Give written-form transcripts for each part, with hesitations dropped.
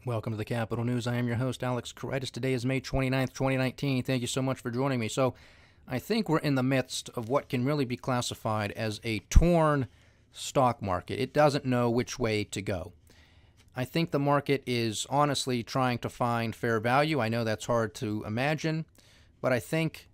Welcome to the Capital News. I am your host, Alex Karitis. Today is May 29th, 2019. Thank you so much for joining me. So, I think we're in the midst of what can really be classified as a torn stock market. It doesn't know which way to go. I think the market is honestly trying to find fair value. I know that's hard to imagine, but I think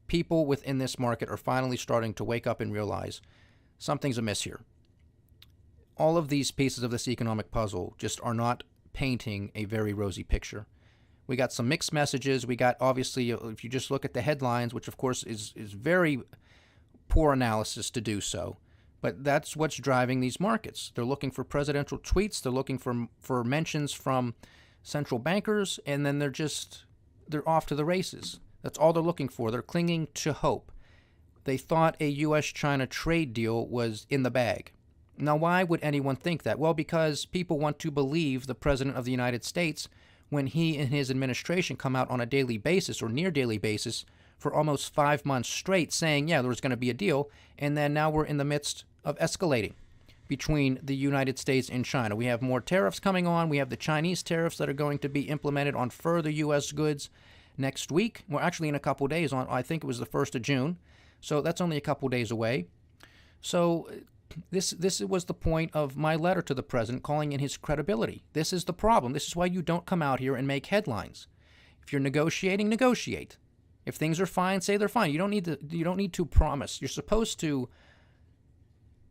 people within this market are finally starting to wake up and realize something's amiss here. All of these pieces of this economic puzzle just are not painting a very rosy picture. We got some mixed messages. We got, obviously, if you just look at the headlines, which of course is very poor analysis to do so, but that's what's driving these markets. They're looking for presidential tweets. They're looking for mentions from central bankers, and then they're off to the races. That's all they're looking for. They're clinging to hope. They thought a U.S.-China trade deal was in the bag. Now, why would anyone think that? Well, because people want to believe the President of the United States when he and his administration come out on a daily basis or near daily basis for almost 5 months straight saying, yeah, there was going to be a deal, and then now we're in the midst of escalating between the United States and China. We have more tariffs coming on. We have the Chinese tariffs that are going to be implemented on further U.S. goods next week. Well, actually in a couple days, on I think it was the 1st of June. So that's only a couple days away. So this was the point of my letter to the president, calling in his credibility. This is the problem. This is why you don't come out here and make headlines. If you're negotiating, negotiate. If things are fine, say they're fine. You don't need to promise. You're supposed to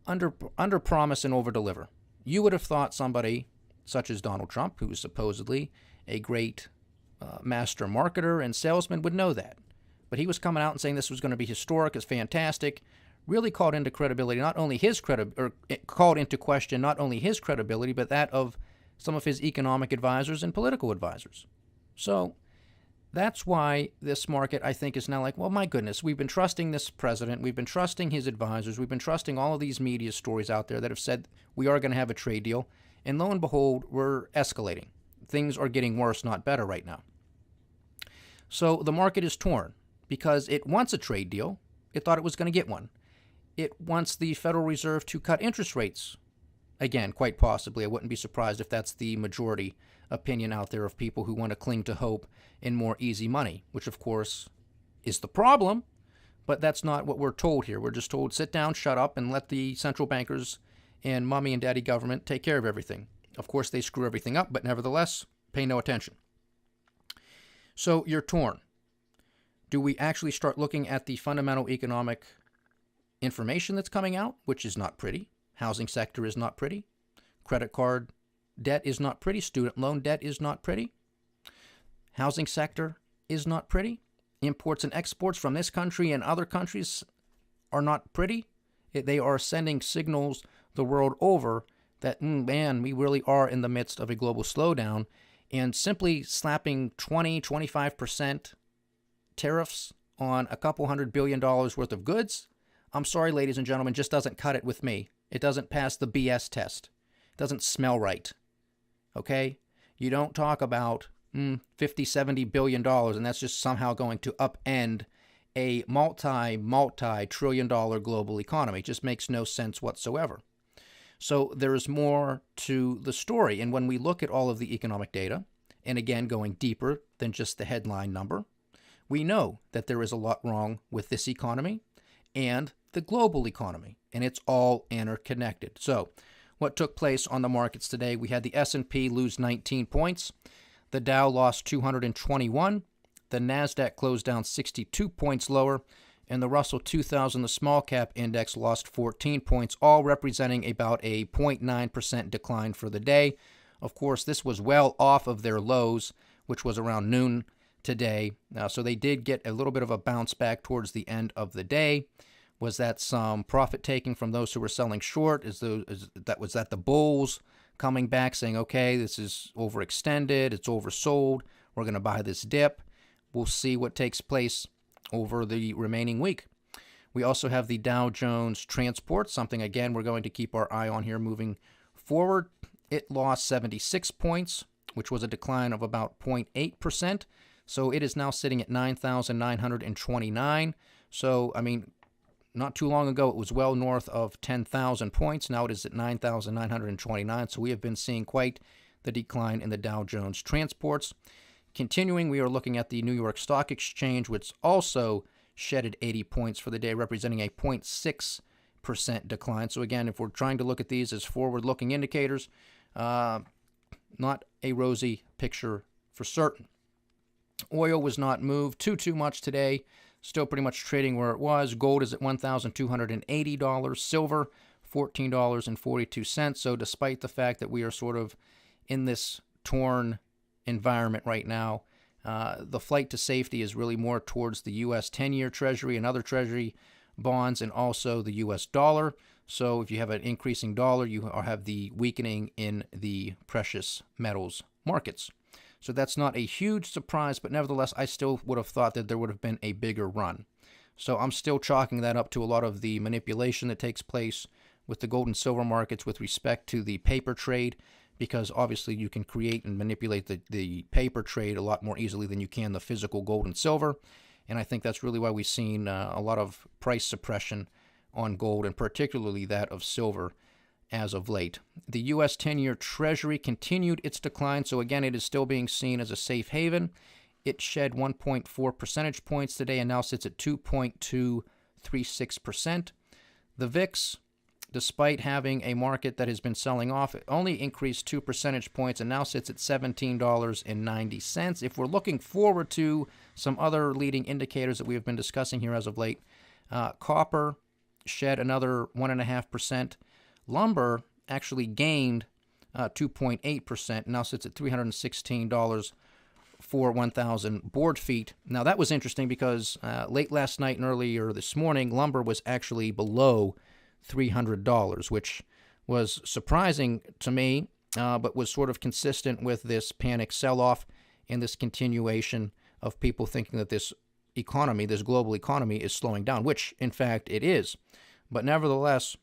under promise and over deliver. You would have thought somebody such as Donald Trump, who is supposedly a great master marketer and salesman, would know that. But he was coming out and saying this was going to be historic, it's fantastic. Really called into credibility, called into question not only his credibility, but that of some of his economic advisors and political advisors. So that's why this market, I think, is now like, well, my goodness, we've been trusting this president, we've been trusting his advisors, we've been trusting all of these media stories out there that have said we are going to have a trade deal, and lo and behold, we're escalating. Things are getting worse, not better right now. So the market is torn because it wants a trade deal. It thought it was going to get one. It wants the Federal Reserve to cut interest rates. Again, quite possibly. I wouldn't be surprised if that's the majority opinion out there of people who want to cling to hope and more easy money, which, of course, is the problem. But that's not what we're told here. We're just told, sit down, shut up, and let the central bankers and mommy and daddy government take care of everything. Of course, they screw everything up, but nevertheless, pay no attention. So you're torn. Do we actually start looking at the fundamental economic information that's coming out, which is not pretty? Housing sector is not pretty. Credit card debt is not pretty. Student loan debt is not pretty. Housing sector is not pretty. Imports and exports from this country and other countries are not pretty. They are sending signals the world over that, man, we really are in the midst of a global slowdown. And simply slapping 20-25% tariffs on a couple $100 billion worth of goods, I'm sorry, ladies and gentlemen, just doesn't cut it with me. It doesn't pass the BS test. It doesn't smell right. Okay? You don't talk about $50-70 billion, and that's just somehow going to upend a multi-trillion dollar global economy. It just makes no sense whatsoever. So there is more to the story. And when we look at all of the economic data, and again, going deeper than just the headline number, we know that there is a lot wrong with this economy and the global economy, and it's all interconnected. So what took place on the markets today? We had the S&P lose 19 points. The Dow lost 221. The NASDAQ closed down 62 points lower. And the Russell 2000, the small cap index, lost 14 points, all representing about a 0.9% decline for the day. Of course, this was well off of their lows, which was around noon today. So they did get a little bit of a bounce back towards the end of the day. Was that some profit taking from those who were selling short? Was that the bulls coming back saying, okay, this is overextended, it's oversold, we're going to buy this dip? We'll see what takes place over the remaining week. We also have the Dow Jones Transport, something, again, we're going to keep our eye on here moving forward. It lost 76 points, which was a decline of about 0.8%. So it is now sitting at 9,929. So, I mean, not too long ago, it was well north of 10,000 points. Now it is at 9,929. So we have been seeing quite the decline in the Dow Jones Transports. Continuing, we are looking at the New York Stock Exchange, which also shedded 80 points for the day, representing a 0.6% decline. So again, if we're trying to look at these as forward-looking indicators, not a rosy picture for certain. Oil was not moved too much today. Still pretty much trading where it was. Gold is at $1,280. Silver, $14.42. So despite the fact that we are sort of in this torn environment right now, the flight to safety is really more towards the U.S. 10-year Treasury and other Treasury bonds, and also the U.S. dollar. So if you have an increasing dollar, you have the weakening in the precious metals markets. So that's not a huge surprise, but nevertheless, I still would have thought that there would have been a bigger run. So I'm still chalking that up to a lot of the manipulation that takes place with the gold and silver markets with respect to the paper trade, because obviously you can create and manipulate the paper trade a lot more easily than you can the physical gold and silver. And I think that's really why we've seen a lot of price suppression on gold, and particularly that of silver as of late. The U.S. 10-year Treasury continued its decline, so again, it is still being seen as a safe haven. It shed 1.4 percentage points today and now sits at 2.236%. The VIX, despite having a market that has been selling off, it only increased 2 percentage points and now sits at $17.90. If we're looking forward to some other leading indicators that we have been discussing here as of late, copper shed another 1.5%. Lumber actually gained 2.8%, now sits at $316 for 1,000 board feet. Now that was interesting because late last night and earlier this morning, lumber was actually below $300, which was surprising to me, but was sort of consistent with this panic sell-off and this continuation of people thinking that this economy, this global economy, is slowing down, which in fact it is. But nevertheless,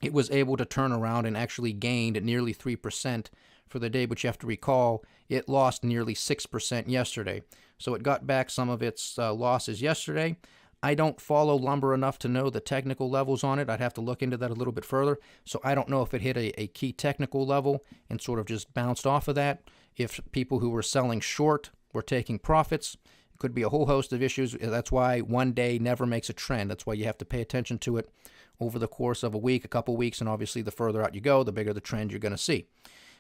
it was able to turn around and actually gained nearly 3% for the day, but you have to recall it lost nearly 6% yesterday. So it got back some of its losses yesterday. I don't follow lumber enough to know the technical levels on it. I'd have to look into that a little bit further. So I don't know if it hit a key technical level and sort of just bounced off of that. If people who were selling short were taking profits, it could be a whole host of issues. That's why one day never makes a trend. That's why you have to pay attention to it over the course of a week, a couple weeks, and obviously the further out you go, the bigger the trend you're going to see.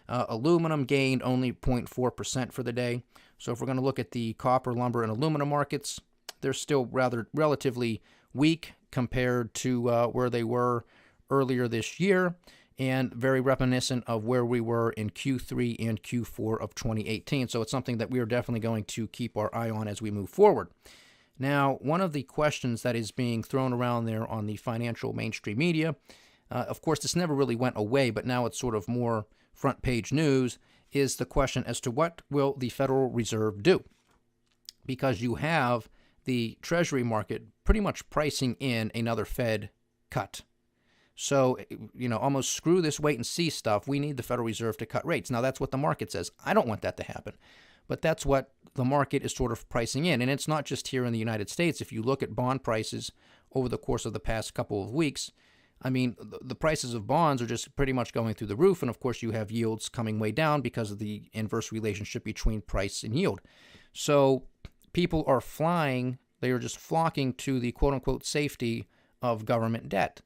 Aluminum gained only 0.4% for the day. So if we're going to look at the copper, lumber, and aluminum markets, they're still rather relatively weak compared to where they were earlier this year, and very reminiscent of where we were in Q3 and Q4 of 2018. So it's something that we are definitely going to keep our eye on as we move forward. Now, one of the questions that is being thrown around there on the financial mainstream media, of course, this never really went away, but now it's sort of more front page news, is the question as to what will the Federal Reserve do? Because you have the Treasury market pretty much pricing in another Fed cut. So, almost screw this wait and see stuff. We need the Federal Reserve to cut rates. Now, that's what the market says. I don't want that to happen. But that's what the market is sort of pricing in. And it's not just here in the United States. If you look at bond prices over the course of the past couple of weeks, I mean, the prices of bonds are just pretty much going through the roof. And of course, you have yields coming way down because of the inverse relationship between price and yield. So people are flying, they are just flocking to the quote-unquote safety of government debt.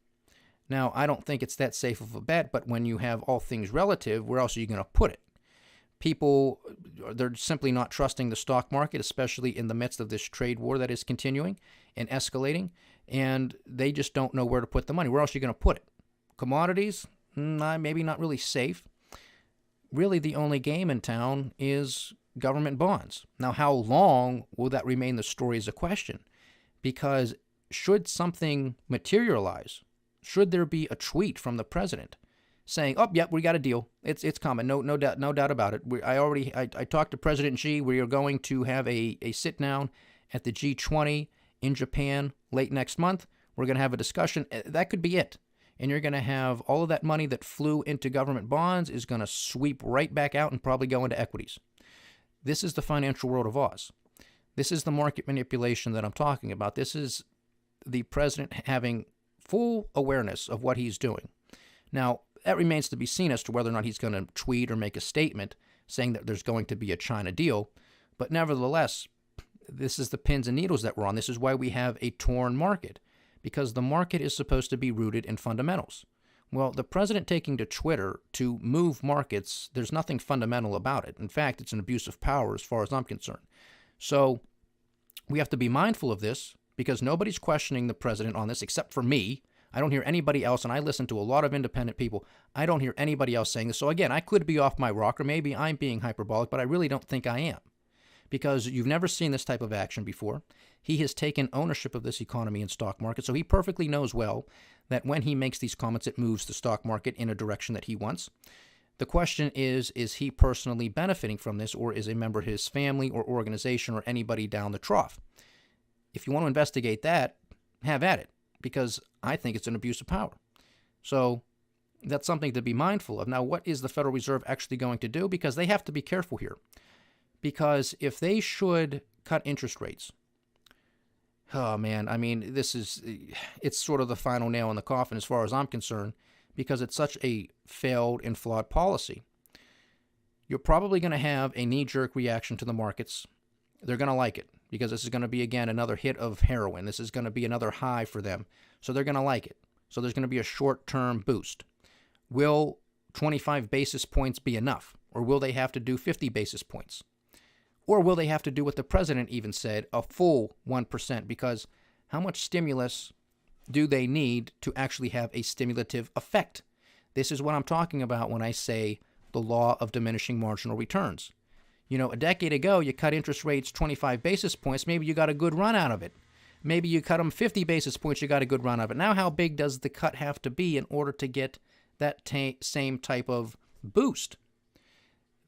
Now, I don't think it's that safe of a bet, but when you have all things relative, where else are you going to put it? People, they're simply not trusting the stock market, especially in the midst of this trade war that is continuing and escalating, and they just don't know where to put the money. Where else are you going to put it? Commodities? Maybe not really safe. Really, the only game in town is government bonds. Now, how long will that remain the story is a question, because should something materialize, should there be a tweet from the president saying, "Oh, yep, we got a deal. It's coming. No doubt about it. I talked to President Xi. We are going to have a sit down at the G20 in Japan late next month. We're going to have a discussion." That could be it. And you're going to have all of that money that flew into government bonds is going to sweep right back out and probably go into equities. This is the financial world of Oz. This is the market manipulation that I'm talking about. This is the president having full awareness of what he's doing. Now, that remains to be seen as to whether or not he's going to tweet or make a statement saying that there's going to be a China deal. But nevertheless, this is the pins and needles that we're on. This is why we have a torn market, because the market is supposed to be rooted in fundamentals. Well, the president taking to Twitter to move markets, there's nothing fundamental about it. In fact, it's an abuse of power as far as I'm concerned. So we have to be mindful of this, because nobody's questioning the president on this except for me. I don't hear anybody else, and I listen to a lot of independent people. I don't hear anybody else saying this. So again, I could be off my rocker. Maybe I'm being hyperbolic, but I really don't think I am, because you've never seen this type of action before. He has taken ownership of this economy and stock market, so he perfectly knows well that when he makes these comments, it moves the stock market in a direction that he wants. The question is he personally benefiting from this, or is a member of his family or organization or anybody down the trough? If you want to investigate that, have at it, because I think it's an abuse of power. So that's something to be mindful of. Now, what is the Federal Reserve actually going to do? Because they have to be careful here. Because if they should cut interest rates, oh man, I mean, it's sort of the final nail in the coffin as far as I'm concerned, because it's such a failed and flawed policy. You're probably going to have a knee-jerk reaction to the markets. They're going to like it, because this is going to be, again, another hit of heroin. This is going to be another high for them. So they're going to like it. So there's going to be a short-term boost. Will 25 basis points be enough? Or will they have to do 50 basis points? Or will they have to do what the president even said, a full 1%? Because how much stimulus do they need to actually have a stimulative effect? This is what I'm talking about when I say the law of diminishing marginal returns. You know, a decade ago, you cut interest rates 25 basis points, maybe you got a good run out of it. Maybe you cut them 50 basis points, you got a good run out of it. Now, how big does the cut have to be in order to get that same type of boost?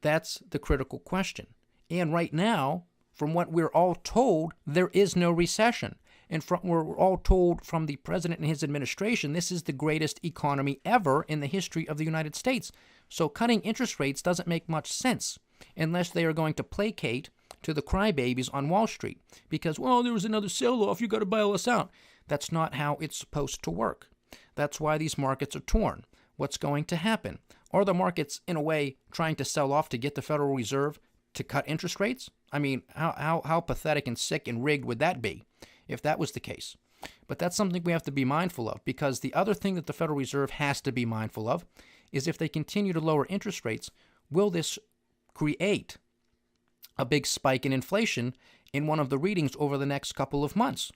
That's the critical question. And right now, from what we're all told, there is no recession. And we're all told from the president and his administration, this is the greatest economy ever in the history of the United States. So cutting interest rates doesn't make much sense unless they are going to placate to the crybabies on Wall Street. Because, well, there was another sell-off, you got to bail us out. That's not how it's supposed to work. That's why these markets are torn. What's going to happen? Are the markets, in a way, trying to sell off to get the Federal Reserve to cut interest rates? I mean, how pathetic and sick and rigged would that be if that was the case? But that's something we have to be mindful of, because the other thing that the Federal Reserve has to be mindful of is if they continue to lower interest rates, will this create a big spike in inflation in one of the readings over the next couple of months?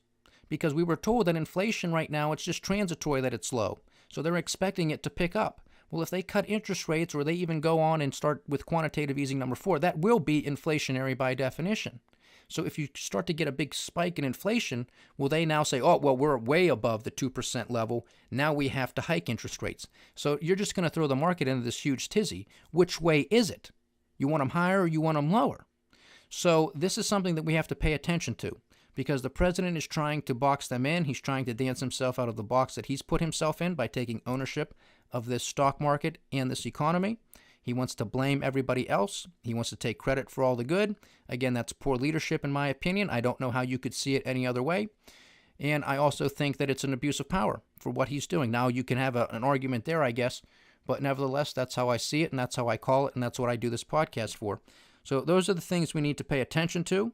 Because we were told that inflation right now, it's just transitory, that it's low. So they're expecting it to pick up. Well, if they cut interest rates, or they even go on and start with quantitative easing number 4, that will be inflationary by definition. So if you start to get a big spike in inflation, will they now say, oh, well, we're way above the 2% level, now we have to hike interest rates? So you're just going to throw the market into this huge tizzy. Which way is it? You want them higher or you want them lower? So this is something that we have to pay attention to, because the president is trying to box them in. He's trying to dance himself out of the box that he's put himself in by taking ownership of this stock market and this economy. He wants to blame everybody else. He wants to take credit for all the good. Again, that's poor leadership in my opinion. I don't know how you could see it any other way. And I also think that it's an abuse of power for what he's doing. Now, you can have an argument there, I guess, but nevertheless, that's how I see it, and that's how I call it, and that's what I do this podcast for. So those are the things we need to pay attention to.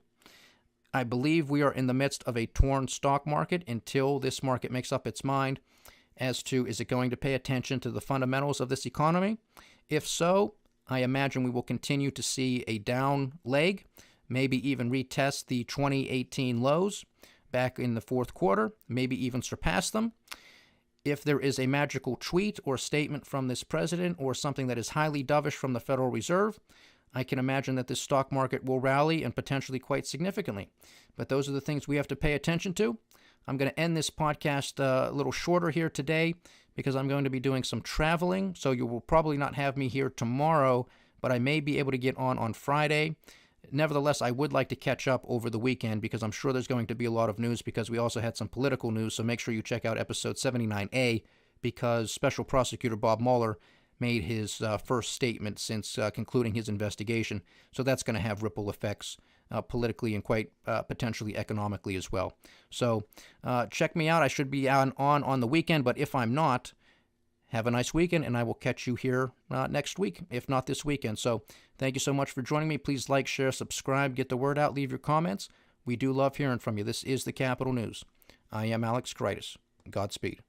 I believe we are in the midst of a torn stock market until this market makes up its mind as to, is it going to pay attention to the fundamentals of this economy? If so, I imagine we will continue to see a down leg, maybe even retest the 2018 lows back in the fourth quarter, maybe even surpass them. If there is a magical tweet or statement from this president, or something that is highly dovish from the Federal Reserve, I can imagine that this stock market will rally, and potentially quite significantly. But those are the things we have to pay attention to. I'm going to end this podcast a little shorter here today, because I'm going to be doing some traveling. So you will probably not have me here tomorrow, but I may be able to get on Friday. Nevertheless, I would like to catch up over the weekend, because I'm sure there's going to be a lot of news, because we also had some political news. So make sure you check out episode 79A, because Special Prosecutor Bob Mueller made his first statement since concluding his investigation. So that's going to have ripple effects politically and quite potentially economically as well. So check me out. I should be on the weekend, but if I'm not, have a nice weekend, and I will catch you here next week, if not this weekend. So thank you so much for joining me. Please like, share, subscribe, get the word out, leave your comments. We do love hearing from you. This is the Capital News. I am Alex Kreitis. Godspeed.